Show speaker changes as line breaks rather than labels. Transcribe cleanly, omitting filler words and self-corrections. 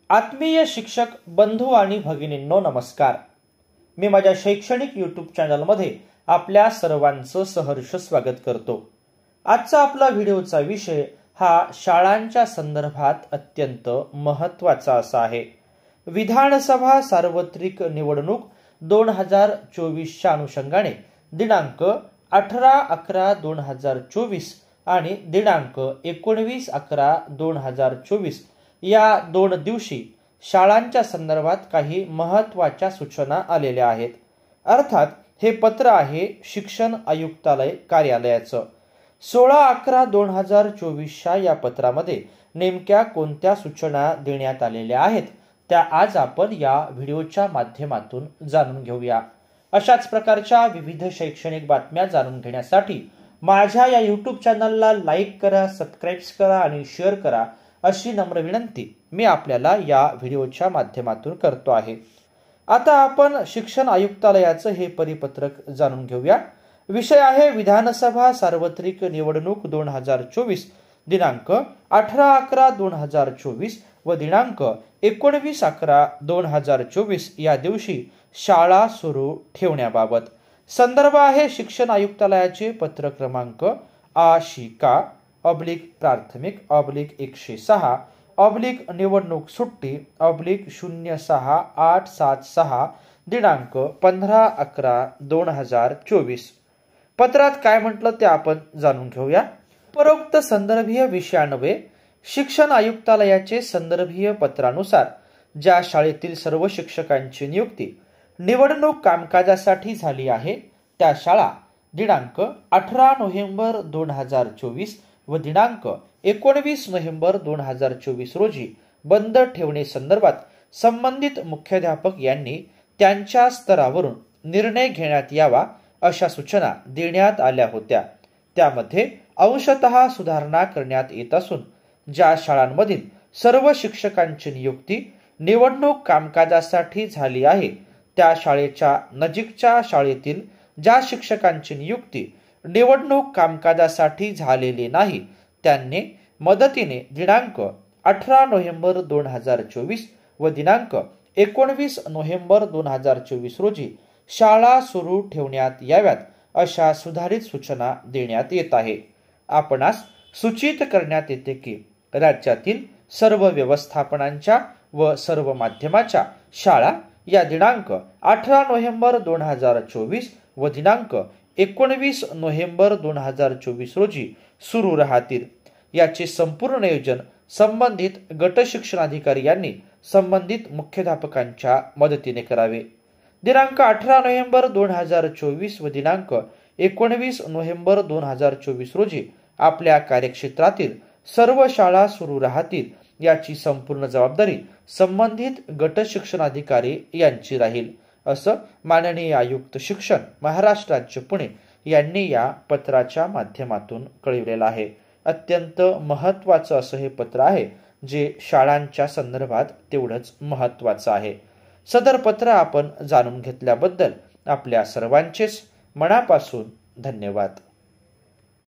आत्मीय शिक्षक बंधू आणि भगिनींनो नमस्कार। मी माझ्या शैक्षणिक यूट्यूब चॅनलमध्ये आपल्या सर्वांचं सहर्ष स्वागत करतो। आजचा आपला व्हिडिओचा विषय हा शाळांच्या संदर्भात अत्यंत महत्त्वाचा असा आहे। विधानसभा सार्वत्रिक निवडणूक 2024च्या अनुषंगाने दिनांक 18/11/2024 आणि दिनांक 19/11/2024 या 2 दिवशी शाळांच्या संदर्भात काही महत्त्वाच्या सूचना आलेल्या आहेत। अर्थात हे पत्र आहे शिक्षण आयुक्तालय कार्यालयाचं। 16/11/2024च्या या पत्रामध्ये नेमक्या कोणत्या सूचना देण्यात आलेल्या आहेत त्या आज आपण या व्हिडिओच्या माध्यमातून जाणून घेऊया। अशाच प्रकारच्या विविध शैक्षणिक बातम्या जाणून घेण्यासाठी माझ्या या यूट्यूब चॅनलला लाईक करा, सबस्क्राइब करा आणि शेअर करा अशी नम्र विनंती मी आपल्याला या व्हिडिओच्या माध्यमातून करतो आहे। आता आपण शिक्षण आयुक्तालयाचं हे परिपत्रक जाणून घेऊया। विषय आहे विधानसभा सार्वत्रिक निवडणूक 2024 दिनांक 18/11/2024 व दिनांक 19/11/2024 या दिवशी शाळा सुरू ठेवण्याबाबत। संदर्भ आहे शिक्षण आयुक्तालयाचे पत्र क्रमांक /प्राथमिक/106/निवडणूक सुट्टी /06876 दिनांक 15/11/2024। पत्रात काय म्हटलं ते आपण जाणून घेऊया। उपरोक्त संदर्भीय विषयान्वये शिक्षण आयुक्तालयाचे संदर्भीय पत्रानुसार ज्या शाळेतील सर्व शिक्षकांची नियुक्ती निवडणूक कामकाजासाठी झाली आहे त्या शाळा दिनांक 18 नोव्हेंबर 2024 व दिनांक 19 नोव्हेंबर 2024 रोजी बंद ठेवणे संदर्भात संबंधित मुख्याध्यापक यांनी त्यांच्या स्तरावरून निर्णय घेण्यात यावा अशा सूचना देण्यात आल्या होत्या। त्यामध्ये अंशतः सुधारणा करण्यात येत असून ज्या शाळांमधील सर्व शिक्षकांची नियुक्ती निवडणूक कामकाजासाठी झाली आहे त्या शाळेच्या नजीकच्या शाळेतील ज्या शिक्षकांची नियुक्ती निवडणूक कामकाजासाठी झालेली नाही त्यांनी मदतीने दिनांक 18 नोव्हेंबर 2024 व दिनांक 19 नोव्हेंबर 2024 रोजी शाळा सुरू ठेवण्यात याव्यात अशा सुधारित सूचना देण्यात येत आहे। आपणास सूचित करण्यात येते की राज्यातील सर्व व्यवस्थापनांच्या व सर्व माध्यमाच्या शाळा या दिनांक 18 नोव्हेंबर 2024 व दिनांक 19 नोव्हेंबर 2024 रोजी सुरू राहतील। याचे संपूर्ण नियोजन संबंधित गट शिक्षणाधिकारी यांनी संबंधित मुख्याध्यापकांच्या मदतीने करावे। दिनांक 18 नोव्हेंबर 2024 व दिनांक 19 नोव्हेंबर 2024 रोजी आपल्या कार्यक्षेत्रातील सर्व शाळा सुरू राहतील याची संपूर्ण जबाबदारी संबंधित गट शिक्षणाधिकारी यांची राहील असं माननीय आयुक्त शिक्षण महाराष्ट्र राज्य पुणे यांनी या पत्राच्या माध्यमातून कळविलेलं आहे। अत्यंत महत्त्वाचं असं हे पत्र आहे जे शाळांच्या संदर्भात तेवढंच महत्त्वाचं आहे। सदर पत्र आपण जाणून घेतल्याबद्दल आपल्या सर्वांचेच मनापासून धन्यवाद।